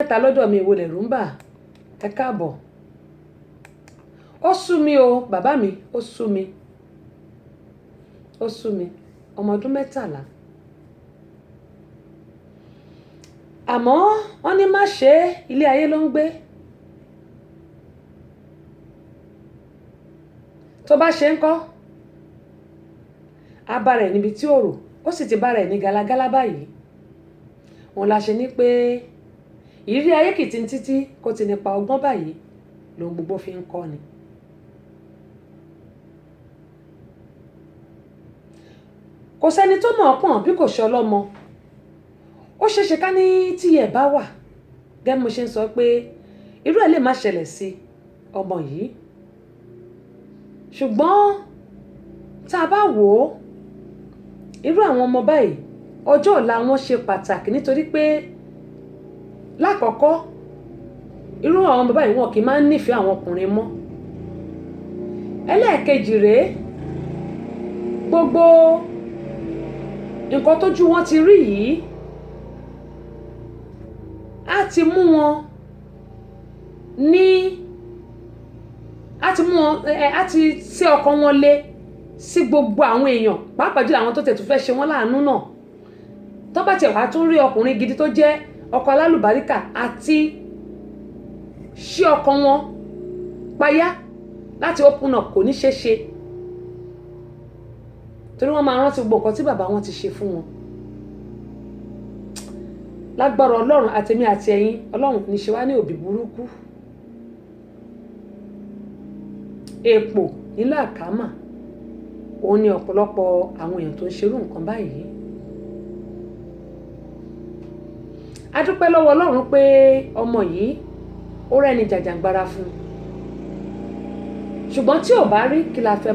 mẹ́ta lọ́dọ̀ mi ìwọlẹ̀ rúmbà ẹ káàbọ̀. Ó sú mi o bàbá mi, ó sú mi ọmọ ọdún 13. Àmọ́ wọ́n ní má ṣe ilé ayé ló ń gbé. Tó bá ṣe ń kọ́ á bá rẹ̀ níbi tí ó rò, ó sì ti bá rẹ̀ ní galagala báyìí. Òun la ṣe ní pé ìrírí ayé kì í ti títí kó ti nípa ọgbọ́n báyìí lóhun gbogbo fi ń kọ́ ni. Kò sẹ́ni tó mọ̀ pọ̀n bí kò ṣe ọlọ́mọ. Ó ṣeéṣe ká ní tí ẹ̀ bá wà gẹ́gẹ́ mo ṣe ń sọ pé irú ẹ̀ lè má ṣẹlẹ̀ sí ọmọ yìí. Ṣùgbọ́n tá a bá wò ó irú àwọn ọmọ báyìí ọjọ́ ọ̀la wọn ṣe pàtàkì nítorí pé lákọ̀ọ́kọ́ irú àwọn ọmọ báyìí wọn kì í máa ń nífẹ̀ẹ́ àwọn ọkùnrin mọ́. Ẹlẹ́ẹ̀kejì rèé gbogbo nǹkan tójú wọn ti rí yìí á ti mú wọn á ti ṣe ọkàn wọn lé sí gbogbo àwọn èèyàn pàápàá jùlọ àwọn tó tẹ̀ tó fẹ́ ṣe wọ́n láàánú náà. Tó bá tiẹ̀ wá tún rí ọkùnrin gidi tó jẹ́ ọkọ alálùbáríkà àti ṣí ọkàn wọn payá láti open up kò ní ṣe ṣe torí wọ́n máa rántí gbogbo nǹkan tí bàbá wọn ti ṣe fún wọn. Lágbára Ọlọ́run àtèmi àti ẹ̀yin Ọlọ́run ní ṣe wá ní òbí burúkú. Èpò nílò àkámà òun ni ọ̀pọ̀lọpọ̀ àwọn èèyàn tó ń ṣerú nǹkan báyìí. A dúpẹ́ lọ́wọ́ Ọlọ́run pé ọmọ yìí ó rẹ́ni jàjàǹgbara fún. Ṣùgbọ́n tí ò bá rí kí la fẹ́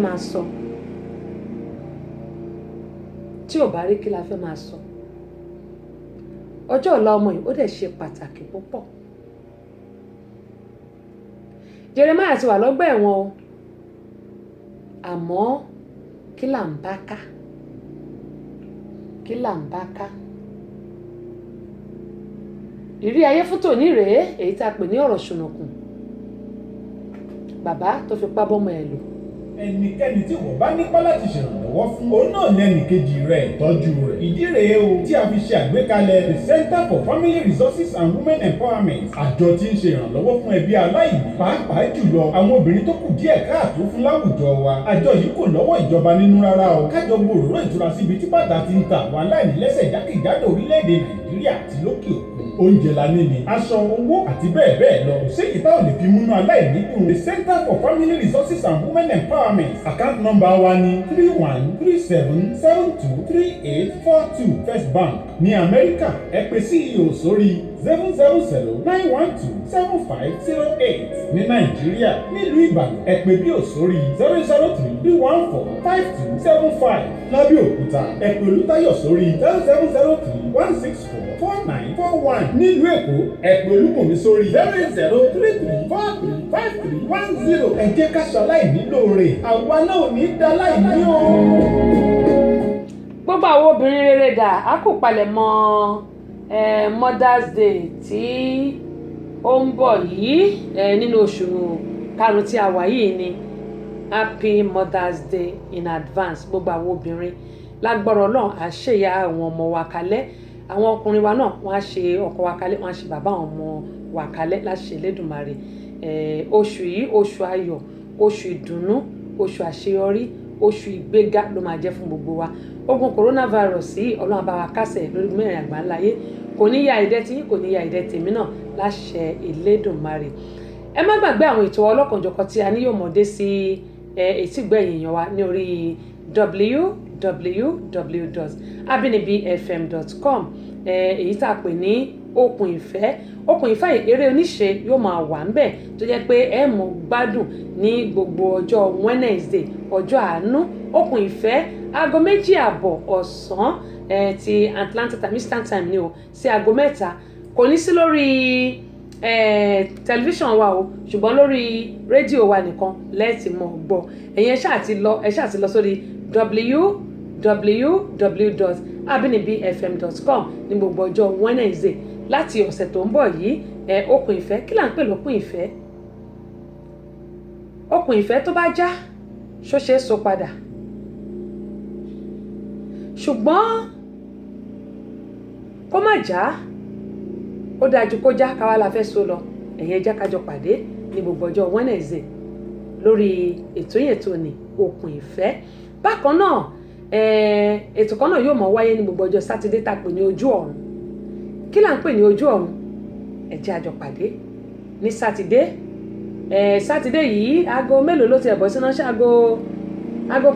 máa sọ. Ọjọ́ ọ̀la ọmọ yìí ó dẹ̀ ṣe pàtàkì púpọ̀. Jeremiah ti wà lọ́gbà ẹ̀wọ̀n o. Àmọ́ kí là ń bá ká? Ìrí ayé fún tòní rèé èyí tá a pè ní ọ̀rọ̀ ṣùnùkùn. Bàbá tó fipá bọ́mọ ẹ̀ lò. Ẹnikẹ́ni tí wọ́n bá nípa láti ṣèrànlọ́wọ́ fún òun náà ní ẹnìkejì rẹ̀ tọ́jú rẹ̀. Ìdí rèé o tí a fi ṣe àgbékalẹ̀ the Center for Family Resources and Women Empowerment. Àjọ tí ń ṣe ìrànlọ́wọ́ fún ẹbí aláìní pàápàá jùlọ àwọn obìnrin tó kù díẹ̀ káàtó fún láwùjọ wa. Àjọ yìí kò lọ́wọ́ ìjọba nínú rárá o. Kájọ gbòòrò ìtura síbi tí bàtà ti ń ta àwọn aláìní lẹ́sẹ̀ jákèjádò orílẹ̀-èdè Nàìjíríà àti lókè òkun. Oúnjẹ la ní ni, aṣọ, owó àti bẹ́ẹ̀ bẹ́ẹ̀ lọ. Kò sí ìta ò lè fi múnú aláìní dùn. The Center for Family Resources and Women Empowerment. Account number wa ni 3137723842 First Bank ní Amẹ́ríkà. Ẹ pè CEO sórí 000-912-7508. Ní Nàìjíríà nílùú Ìbàdàn ẹ pè BIO sórí 003-314-5275. Lábẹ́òkúta ẹ pè Olútáyọ̀ sórí 07031644941. Nílùú Èkó ẹ pè Olúbùnmi sórí 08033435310. Ẹ jẹ́ ká ṣaláì nílò rẹ̀. Àwa náà ò ní dá láì ní o. Gbogbo àwọn obìnrin rere dà á kò palẹ̀ mọ́ Mother's Day tí ó ń bọ̀ yìí nínú oṣù karùn-ún tí a wà yìí ni. Happy Mother's Day in advance. Gbogbo àwọn obìnrin lágbára Ọlọ́run á ṣèyá àwọn ọmọ wa kalẹ̀. Àwọn ọkùnrin wa náà wọ́n á ṣe ọkọ wa kalẹ̀, wọ́n á ṣe bàbá àwọn ọmọ wa kalẹ̀ láti ṣe Elédùmarè. Oṣù yìí oṣù ayọ̀, oṣù ìdùnnú, oṣù àṣeyọrí, oṣù ìgbéga ló máa jẹ́ fún gbogbo wa. Ogun coronavirus yìí Ọlọ́run bá wa kásẹ̀ lórí mẹ́rin àgbáńláyé. Kò ní ya ìdẹ́ tí kò ní ya ìdẹ́ tèmi náà láṣẹ Elédùmarè. Ẹ má gbàgbé àwọn ètò ọlọ́kanòjọ̀kan tí a ní yóò mọ̀dé sí etígbẹ̀yìn èèyàn wa ní orí www.abinibifm.com. Èyí tá a pè ní Okùn Ìfẹ́. Okùn Ìfẹ́ eré oníṣe yóò máa wà ńbẹ̀ tó jẹ́ pé ẹ mọ̀ gbádùn ní gbogbo ọjọ́ Wednesday, ọjọ́ àánú. Okùn Ìfẹ́ aago 2:30 ọ̀sán ti Atlanta time, Eastern time ni o, sí aago 3. Kò ní sí lórí tẹlifíṣàn wa o, ṣùgbọ́n lórí rédíò wa nìkan lẹ́ẹ̀tì mọ̀ gbọ́. Ẹ̀yin ẹ ṣáà ti lọ sórí www.abinibifm.com ní gbogbo ọjọ́ Wednesday láti ọ̀sẹ̀ tó ń bọ̀ yìí okùn ìfẹ́. Kí là ń pè lókùn ìfẹ́? Okùn ìfẹ́ tó bá já ṣó ṣe é so padà, ṣùgbọ́n kó má já ó dájú kó já káwá la fẹ́ so lọ. Ẹ̀yin ẹ jẹ́ ká jọ pàdé ní gbogbo ọjọ́ Wednesday lórí ètò yẹn tó ní okùn ìfẹ́. Bákan náà ètò kan náà yóò mọ̀ wáyé ní gbogbo ọjọ́ Sátidé tá a pè ní ojú ọ̀run. Kí là ń pè ní ojú ọ̀run? Ẹ jẹ́ a jọ pàdé ní Sátidé. Sátidé yìí aago mélòó ló ti ẹ̀bọ̀ sí náà? Ṣé aago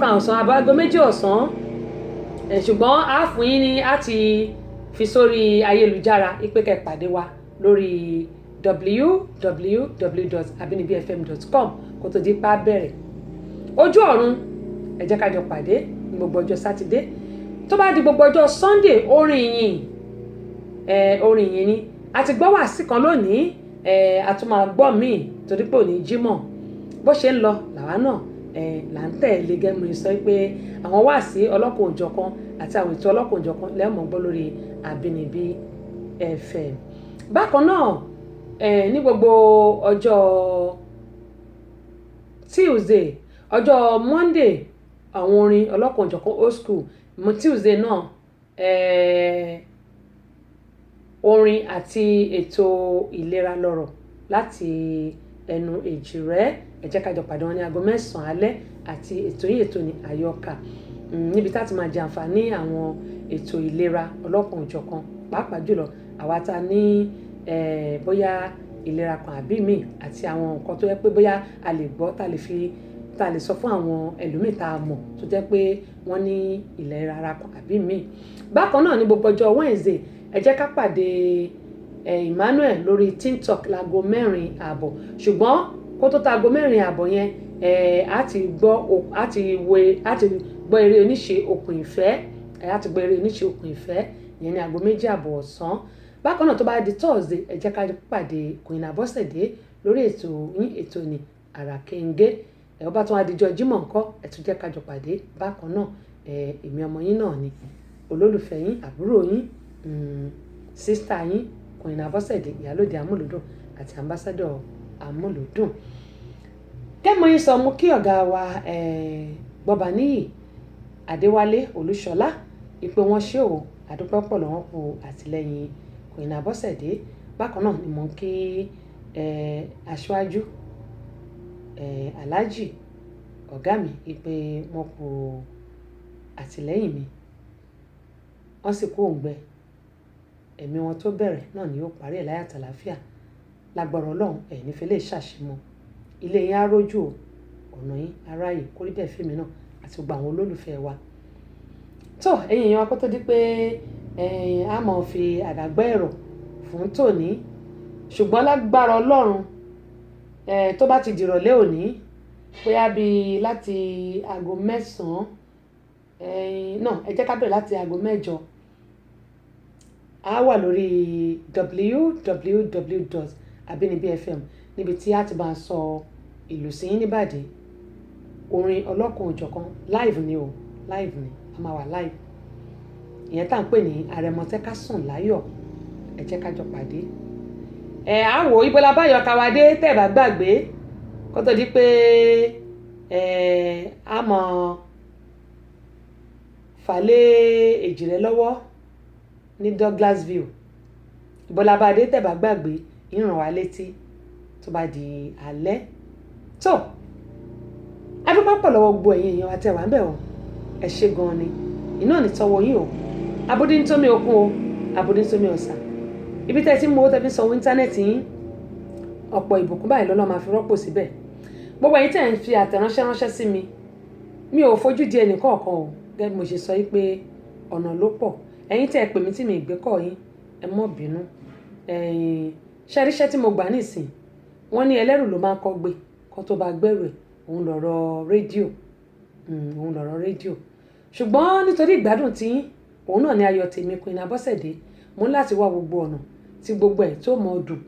kan ọ̀sán àbọ̀ aago 2 ọ̀sán? Ṣùgbọ́n a fún yín ní a ti fi sórí ayélujára ipe kẹ́ pàdé wa lórí www.abinibifm.com kó tó di pa bẹ̀rẹ̀. Ojú ọ̀run ẹ jẹ́ ká jọ pàdé ní gbogbo ọjọ́ Sátidé. Tó bá di gbogbo ọjọ́ Sunday orin ìyìn ni. A ti gbọ́ wàásì kan lónìí, a tún máa gbọ́ míì torí pé òní Jímọ̀. Bó ṣe ń lọ làwa náà là ń tẹ̀lé gẹ́gẹ́ sọ pé àwọn wàásì ọlọ́kan òjọ̀kan àti àwọn ètò ọlọ́kan òjọ̀kan lẹ́mọ̀ gbọ́ lórí Àbínibí FM. Bákan náà ní gbogbo ọjọ́ Tuesday, ọjọ́ Monday àwọn orin ọlọ́kan òjọ̀kan old school. Tuesday náà orin àti ètò ìlera lọ́rọ̀ láti ẹnu Èjìrẹ́. Ẹ jẹ́ ká jọ pàdé wọn ní aago 9 alẹ́ àti ètò yìí ètò ní Àyọkà níbi tá ti máa jẹ àǹfààní àwọn ètò ìlera ọlọ́kan òjọ̀kan, pàápàá jùlọ àwa tá ní bóyá ìlera kan àbí míì àti àwọn nǹkan tó yẹ pé bóyá a lè gbọ́ tá lè sọ fún àwọn ẹlòmíì tá a mọ̀ tó jẹ́ pé wọ́n ní ìlera ara kan àbí míì. Bákan náà ní gbogbo ọjọ́ Wednesday ẹ jẹ́ ká pàdé Emmanuel lórí TikTok láago 4:30. Ṣùgbọ́n kó tó ta aago 4:30 yẹn a ti gbọ́ eré oníṣe okùn ìfẹ́. Yẹn ní aago 2:30 ọ̀sán. Bákan náà tó bá di Thursday ẹ jẹ́ ká pàdé Queen Abọ́sẹ̀dé lórí ètò ní Àràkéńgé. Ó bá tún wá dijọ́ Jímọ̀ ńkọ́ ẹ tún jẹ́ ká jọ pàdé. Bákan náà èmi ọmọ yín náà ni olólùfẹ́ yín, àbúrò yín, sísítà yín Queen Abọ́sẹ̀dé, ìyálóde amúlùdùn àti ambassador amúlùdùn. Kẹ́mọ̀ yín sọ mú kí ọ̀gá wa Gbọ́baníyì Adéwálé Olúṣọlá ìpè wọn ṣe o, àdúpẹ́ pọ̀ lọ́wọ́ kù àtìlẹ́yìn Queen Abọ́sẹ̀dé. Bákan náà ni mo ń kí aṣáájú Alhaji ọ̀gá mi ìpè wọn kù àtìlẹ́yìn mi. Wọ́n sì kú òǹgbẹ ẹ̀mí wọn tó bẹ̀rẹ̀ náà ni yóò parí ẹ̀ láyà tàlàáfíà. Lágbára Ọlọ́run nífẹ̀ẹ́ lè ṣàṣìmọ́. Ilé yín á rójú o, ọ̀nà yín aráyè kórí bẹ́ẹ̀ fèmí náà àti gbogbo àwọn olólùfẹ́ wa. Tó ẹ̀yin èèyàn wa kó tó di pé a máa fi àdàgbà ẹ̀rọ fún tòní. Ṣùgbọ́n lágbára Ọlọ́run tó bá ti dìrọ̀lẹ́ òní bóyá bí láti aago 9 náà ẹ jẹ́ ká bẹ̀rẹ̀ láti aago 8. A wà lórí www.abinibifm níbi tí a ti máa sọ ìlú sí yín níbàdí. Orin ọlọ́kan òjọ̀kan live ni o, live ni a máa wà live. Ìyẹn tá ń pè ní Àrẹ̀mọ̀tẹ́ká sùn láyọ̀. Ẹ jẹ́ ká jọ pàdé. Àwò ibola báyọ̀ káwadé tẹ́ bá gbàgbé kó tó di pé a mọ̀ fàlẹ́ Èjìrẹ́ lọ́wọ́ ní Douglasville. Ibola bá dé tẹ́ bá gbàgbé ìràn wá létí tó bá di alẹ́. Tó adúpẹ́ pọ̀ lọ́wọ́ gbogbo ẹ̀yin èèyàn àti ẹ̀wà ń bẹ̀ o. Ẹ ṣé gan ni. Iná ní tọwọ́ yín o. Abúdí ń tómi okun o, abúdí ń tómi ọ̀sà. Ibi tẹ́ ti ń mú tẹ́ fi sanwó íńtánẹ́ẹ̀tì yín ọ̀pọ̀ ìbùkún báyìí lọ́lọ́ máa fi rọ́pò síbẹ̀. Gbogbo ẹ̀yin tẹ́ ń fi àtẹ̀ránṣẹ́ ránṣẹ́ sí mi, mi ò fojú di ẹnì kọ̀ọ̀kan o. Gẹ́gẹ́ bí mo ṣe sọ yìí pé ọ̀nà ló pọ̀. Ẹ̀yin tẹ́ pè mí tí mi ì gbé kọ́ yín, ẹ mọ́ bínú. Ṣẹ́ríṣẹ́ tí mo gbà nísìn, wọ́n ní ẹlẹ́rù ló máa ń kọ́ gbé kó tó bá gbẹ́rù ẹ̀. Òun lọ̀rọ̀ rédíò. Ṣùgbọ́n nítorí ìgbádùn tí òun náà ni ayọ̀ tèmi Queen Abọ́sẹ̀dé, mo ní láti wá gbogbo ọ̀nà tí gbogbo ẹ̀ tí ó mọ ọdún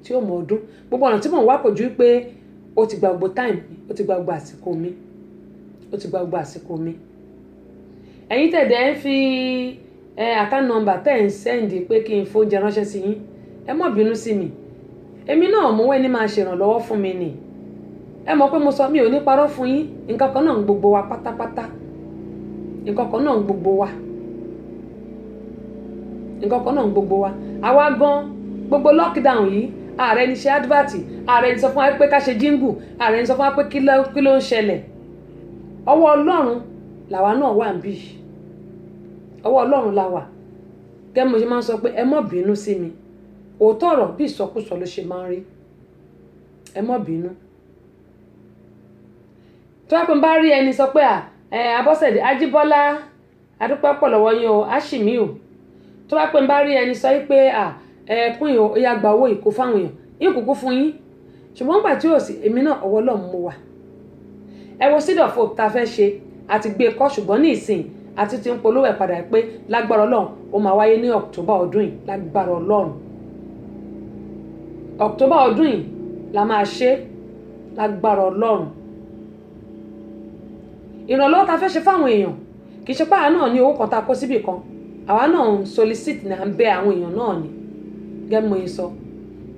gbogbo ọ̀nà tí mò ń wá kò ju pé ó ti gba gbogbo time mi, ó ti gba gbogbo àsìkò mi. Ẹ̀yin tẹ̀dẹ̀ ń fi account number tẹ́ ń send pé kí n fóúnjẹ ránṣẹ́ sí yín, ẹ má bínú sí mi. èmi náà mú wẹ́ni máa ṣèrànlọ́wọ́ fún mi nì. Ẹ mọ̀ pé mo sọ mi ò ní parọ́ fún yín, nǹkan kan náà ń gbogbo wa pátápátá, nǹkan kan náà ń gbogbo wa, nǹkan kan náà ń gbogbo wa. Àwa gan gbogbo lockdown yìí, ààrẹ ní ṣe advert, ààrẹ ní sọ fún wa pé ká ṣe jingle, ààrẹ ní sọ fún wa pé kí ló ń ṣẹlẹ̀. Ọwọ́ Ọlọ́run làwa náà wà níbí, ọwọ́ Ọlọ́run la wà. Gẹ́gẹ́ mo ṣe máa ń sọ pé ẹ má bínú sí mi, òótọ́ ọ̀rọ̀ bí ìsọkúsọ ló ṣe máa ń rí, ẹ má bínú. Tó bá pé n bá rí ẹni sọ pé Abọ́sẹ̀dé Ajíbọ́lá adúpẹ́ pọ̀ lọ́wọ́ yín o, Àṣìmí o. Tó bá pé n bá rí ẹni sọ pé ẹkún yìí ó yá gba owó ìkó fáwọn èèyàn, yín kúkú fún yín. Ṣùgbọ́n nígbà tí ò sí, èmi náà ọwọ́ Ọlọ́run mo wà. Ẹ wo Seed of Hope ta fẹ́ ṣe àti gbé kọ́, ṣùgbọ́n ní ìsìn àti ti ń polówó ẹ̀ padà pé lágbára Ọlọ́run ó máa wáyé ní October ọdún yìí, lágbára Ọlọ́run. October ọdún yìí la máa ṣe, lágbára Ọlọ́run. Ìrànlọ́wọ́ ta fẹ́ ṣe fáwọn èèyàn kì í ṣe pé àwa náà ní owó kan ta kó síbì kan, àwa náà ń solicit ní à ń bẹ àwọn èèyàn náà ni. Gẹ́gẹ́ mo yìí sọ,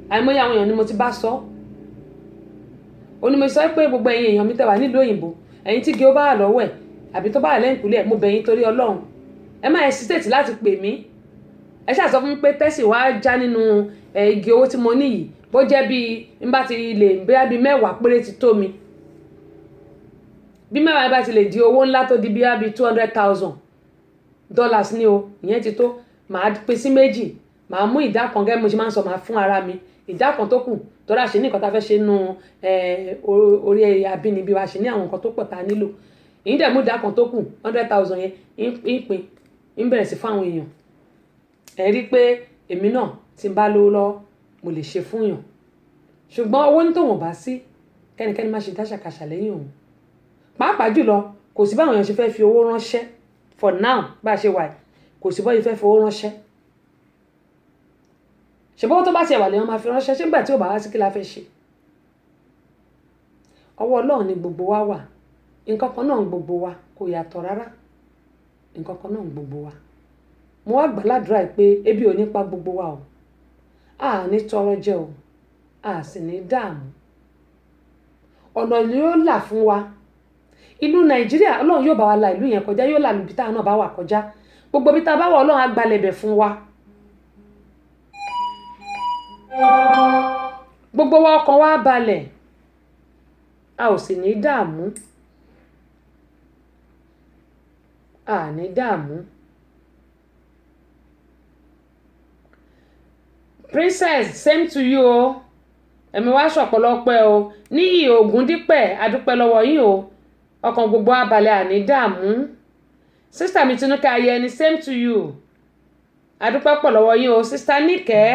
àìmọye àwọn èèyàn ni mo ti bá sọ. Ó ní mo sọ pé gbogbo ẹ̀yin èèyàn mi tẹ́ wà nílùú òyìnbó, ẹ̀yin tí gé ó bá wà lọ́wọ́ ẹ̀ àbí tó bá wà lẹ́yìn ìkúlẹ̀, mo bẹ̀ yín torí Ọlọ́run, ẹ má hesitate láti pè mí. Ẹ ṣáà sọ fún mi pé tẹ́sì wá já nínú igi owó tí mo ní yìí, bó jẹ́ bí n bá ti lè bóyá bí 10 péré ti tó mi. Bí 10 bá ti lè di owó ńlá tó di bí $200,000 ní o, ìyẹn ti tó. Màá pín sí méjì, màá mú ìdá kan gẹ́gẹ́ mo ṣe máa ń sọ, màá fún ara mi ìdá kan tó kù, tó rà ṣe ní nǹkan tá fẹ́ ṣe nínú orí abínibí wa, ṣe ní àwọn nǹkan tó pọ̀ tá a nílò. Ìyín dẹ̀ mú ìdá kan tó kù 100,000 yẹn ń pín, ń bẹ̀rẹ̀ sí fáwọn èèyàn. Ẹ rí pé èmi náà tí n bá lówó lọ mo lè ṣe fún yàn. Ṣùgbọ́n owó ní tòun ò bá sí, kẹ́nikẹ́ni má ṣe dáṣàkàṣà lẹ́yìn òun. Pàápàá jùlọ kò sí báwọn èèyàn ṣe fẹ́ fi owó ránṣẹ́ for now bá a ṣe wà, kò sí bọ́ yìí fẹ́ fi owó ránṣẹ́. Ṣùgbọ́n tó bá ti ẹ̀wà lèèyàn máa fi ránṣẹ́, ṣé nígbà tí ò bá wá sí kí la fẹ́ ṣe? Ọwọ́ Ọlọ́run ni gbogbo wa wà, nǹkan kan náà ń gbogbo wa, kò yàtọ̀ rárá, nǹkan kan náà ń gbogbo wa. Mo wá gbà ládùúrà pé ebi ò ní pa gbogbo wa o, a ní tọrọ jẹ o, a sì ní dààmú. Ọ̀nà ni yóò là fún wa. Ìlú Nàìjíríà Ọlọ́run yóò bá wa la ìlú yẹn kọjá, yóò là lùbí táwọn náà bá wà kọjá. Gbogbo bí ta bá wà Ọlọ́run á gbalẹ̀bẹ̀ fún wa. Gbogbo wa ọkàn wa balẹ̀, a ò sì ní dààmú, a ní dààmú. Princess, same to you o. Ẹ̀mí wá ṣọ̀pọ̀lọpọ̀ o. Níyì Ògúndípẹ̀, adúpẹ́ lọ́wọ́ yín o. Ọkàn gbogbo abalẹ̀ àní dààmú. Sister mi Tinúkẹ́ Ayẹni, same to you. Adúpẹ́ pọ̀ lọ́wọ́ yín o. Sister Níkẹ́,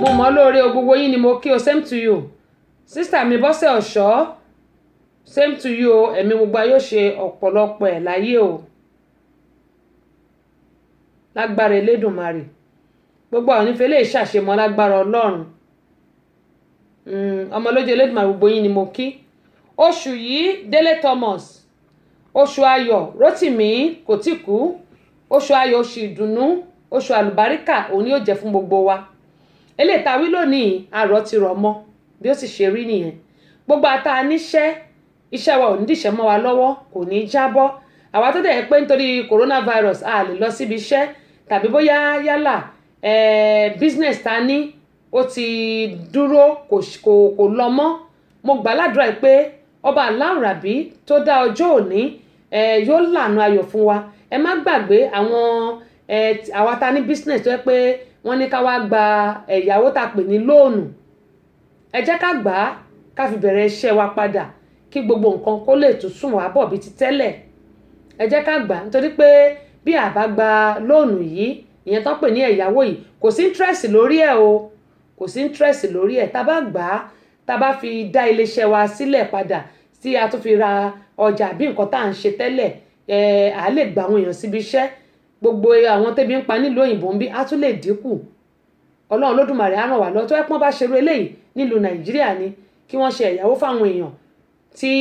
mo mọ̀ lóore o, gbogbo yín ni mo kí o, same to you. Sister mi Bọ́sẹ̀ Ọ̀ṣọ́, same to you o. Ẹ̀mí gbogbo ayé ó ṣe ọ̀pọ̀lọpọ̀ ẹ̀ láyé o. Lágbára Elédùmarè. Gbogbo àwọn onífẹ́ lè ṣàṣemọ́ lágbára Ọlọ́run. Ọmọ lójú Elédùmarè gbogbo yín ni mo kí. Oṣù yìí Délé Thomas, oṣù ayọ̀, Rótìmí kò tí kú, oṣù ayọ̀, oṣù ìdùnnú, oṣù àlùbáríkà òun ni yóò jẹ́ fún gbogbo wa. Eléyìí tá wí lónìí àrọ̀ ti rọ̀ mọ́ bí ó sì ṣe rí nìyẹn. Gbogbo ata níṣẹ́, iṣẹ́ wa ò ní dìṣẹ́ mọ́ wa lọ́wọ́, kò ní jábọ́. Àwa tó dẹ̀ pé nítorí coronavirus a lè lọ síbi iṣẹ́ tàbí bóyá yálà business ta ní ó ti dúró kò lọ mọ́. Mo gbà ládùúrà pé ọba aláwùrábí tó dá ọjọ́ òní yóò lànà ayọ̀ fún wa. Ẹ má gbàgbé àwọn àwa ta ní business tó yẹ pé wọ́n ní ká wá gba ẹ̀yáwó tá pè ní lóònù. Ẹ jẹ́ ká gbà á ká fi bẹ̀rẹ̀ iṣẹ́ wa padà kí gbogbo nǹkan kó lè tún sùn wá bọ̀ bí ti tẹ́lẹ̀. Ẹ jẹ́ ká gbà á nítorí pé bí a bá gba lóònù yìí, ìyẹn tán pè ní ẹ̀yáwó yìí, kò sí interest lórí ẹ̀ o, kò sí interest lórí ẹ̀. Tá bá gbà á, tá bá fi dá iléeṣẹ́ wa sílẹ̀ padà tí a tún fi ra ọjà bí nǹkan tá à ń ṣe tẹ́lẹ̀, a lè gba àwọn èèyàn síbi iṣẹ́. Gbogbo àwọn tẹ́bí ń pa nílùú òyìnbó ń bí á tún lè dínkù. Ọlọ́run Olódùmarè á ràn wá lọ́wọ́. Tó yẹ pé wọ́n bá ṣerú eléyìí nílùú Nàìjíríà ni kí wọ́n ṣe ẹ̀yáwó fáwọn èèyàn tí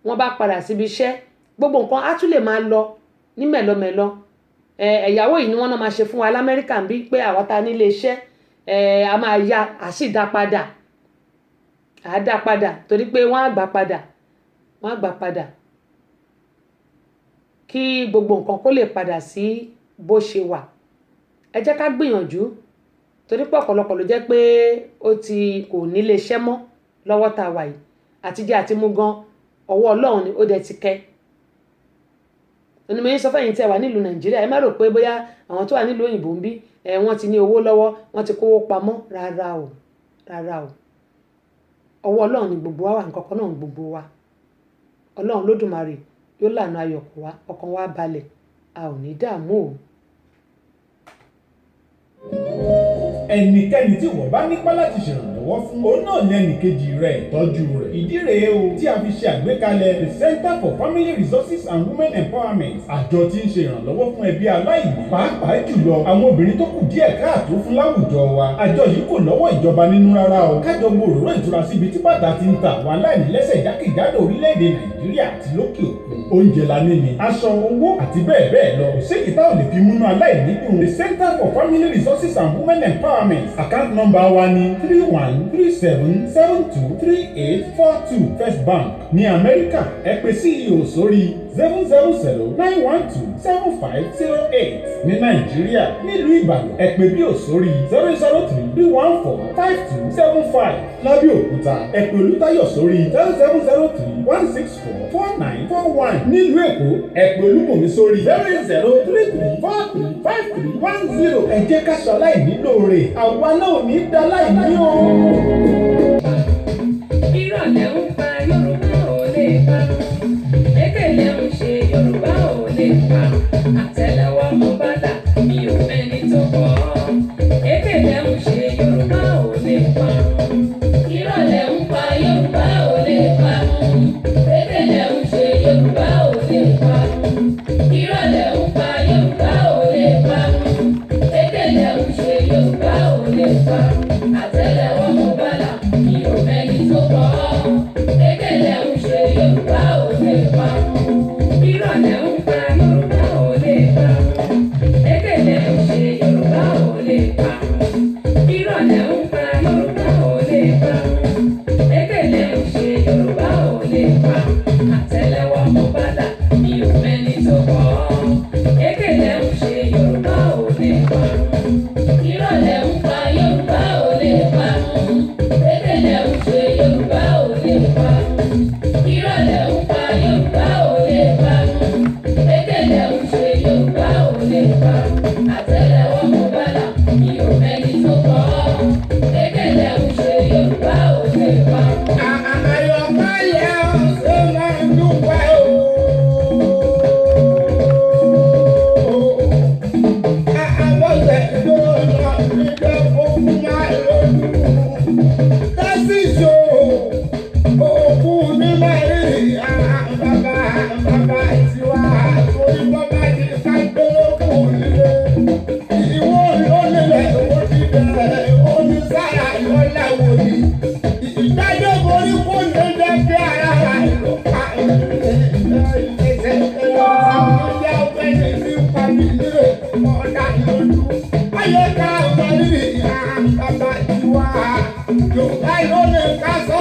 wọ́n bá padà síbi iṣẹ́, gbogbo nǹkan á tún lè máa lọ ní mẹ̀lọmẹ̀lọ. Ẹ̀yáwó yìí ni wọ́n náà máa ṣe fún wa l'Amẹ́ríkà ń bí pé àwa ta nílé iṣẹ́ a máa ya a sì dá padà a dá padà torí pé wọ́n á gbà padà kí gbogbo nǹkan kó lè padà sí bó ṣe wà. Ẹ jẹ́ ká gbìyànjú torí pé ọ̀pọ̀lọpọ̀ ló jẹ́ pé kò nílé iṣẹ́ mọ́ lọ́wọ́ tá a wà yìí àtijọ́ àti mú gan ọwọ́ Ọlọ́run ni ó dẹ̀ ti kẹ́. Onímọ̀ yín sọ fẹ́yìn tí ẹ wà nílùú Nàìjíríà ẹ má rò pé bóyá àwọn tó wà nílùú òyìnbó ń bí wọ́n ti ní owó lọ́wọ́ wọ́n ti kówó pamọ́ rárá o ọwọ́ Ọlọ́run ni gbogbo wa wà nǹkan kan náà ni gbogbo wa. Ọlọ́run Lódùmarè yóò lànà ayọ̀ kó wa ọkàn wa balẹ̀ a ò ní dààmú o. Ẹnikẹ́ni tí wọ́n bá nípa láti ṣèrànlọ́wọ́ fún òun náà ní ẹnìkejì rẹ̀ tọ́jú rẹ̀. Ìdí rèé o tí a fi ṣe àgbékalẹ̀ the Center for Family Resources and Women Empowerment. Àjọ tí ń ṣe ìrànlọ́wọ́ fún ẹbí aláìní pàápàá jùlọ àwọn obìnrin tó kù díẹ̀ káàtó fún láwùjọ wa. Àjọ yìí kò lọ́wọ́ ìjọba nínú rárá o. Kájọ gbòòrò ìtura síbi tí bàtà ti ń ta àwọn aláìní lẹ́sẹ̀ jákèjádò orílẹ̀-èdè Nàìjíríà àti lókè òkun. Oúnjẹ la ní ni aṣọ owó àti bẹ́ẹ̀ bẹ́ẹ̀ lọ. Kò sí ìta ò lè fi múnú aláìní dùn. The Center for Family Resources and Women Empowerment. Account number wa ni 3137723842 First Bank ní Amẹ́ríkà. Ẹ pè CEO sórí 000-912-7508. Ní Nàìjíríà nílùú Ìbàdàn ẹ pè bí ò sórí 003-314-5275. Lábẹ́òkúta ẹ pè Olútáyọ̀ sórí 0703-164-4941. Nílùú Èkó ẹ pè Olúbùnmi sórí 08033435310. Ẹ jẹ́ ká ṣe aláìní lóore àwa náà ò ní dá láìní o. Ìrọ̀lẹ́ ń pa Yorùbá ò lè pa, èkélé ń ṣe Yorùbá ò lè pa, àtẹ́lẹwọ́ mo bá là mi ò mẹ́ni tó kọ́, èkélé ń ṣe Yorùbá ò lè pa. Ìrọ̀lẹ́ ń pa Yorùbá ò lè pa, èkélé ń ṣe Yorùbá ò lè pa. Ìrọ̀lẹ́ ń pa Yorùbá ò lè pa, èkélé ń ṣe Yorùbá ò lè pa, àtẹ́lẹwọ́ mo bá là mi ò mẹ́ni tó kọ́, èkélé ń ṣe Yorùbá ò lè pa. Ìrọ̀lẹ́ ń pa Yorùbá ò lè pa, èkélé ń ṣe Yorùbá ò lè pa. Ìrọ̀lẹ́ ń pa Yorùbá ò lè pa, èkélé ń ṣe Yorùbá ò lè pa, àtẹ́lẹwọ́ mo bá là mi ò mẹ́ni tó kọ́, èkélé ń ṣe Yorùbá ò lè pa. Ìrọ̀lẹ́ ń pa Yorùbá ò lè pa, èkélé ń ṣe Yorùbá ò lè pa. Ìrọ̀lẹ́ ń pa Yorùbá ò lè pa, èkélé ń ṣe Yorùbá ò lè pa, àtẹ́lẹwọ́ mo bá là mi ò mẹ́ni tó kọ́, èkélé ń ṣe Yorùbá ò lè pa. Àyọ̀káyọ̀ ṣe máa ń dúpẹ́ o. Àbọ̀sẹ̀ tó lọ nígbà fún máa lójú. Tásìṣò òkú ní Nàìjíríà bàbá tiwa torí bọ́bá ti ká gbólókù nílé. Ìwọ ló nílẹ̀ ó ti bẹ̀rẹ̀ oníṣàrà lọ́la wòlíì. Ìdájọ́ borí kò ní dẹ́gbẹ́ ara ìlú pa ẹsẹ̀ ẹ̀rọ ìyá ọ̀pẹ ní ti pàmì nílé ọ̀dà lójú. Ayé ká ọmọ rírì ìhà bàbá tiwa. Yorùbá ló ní ká sọ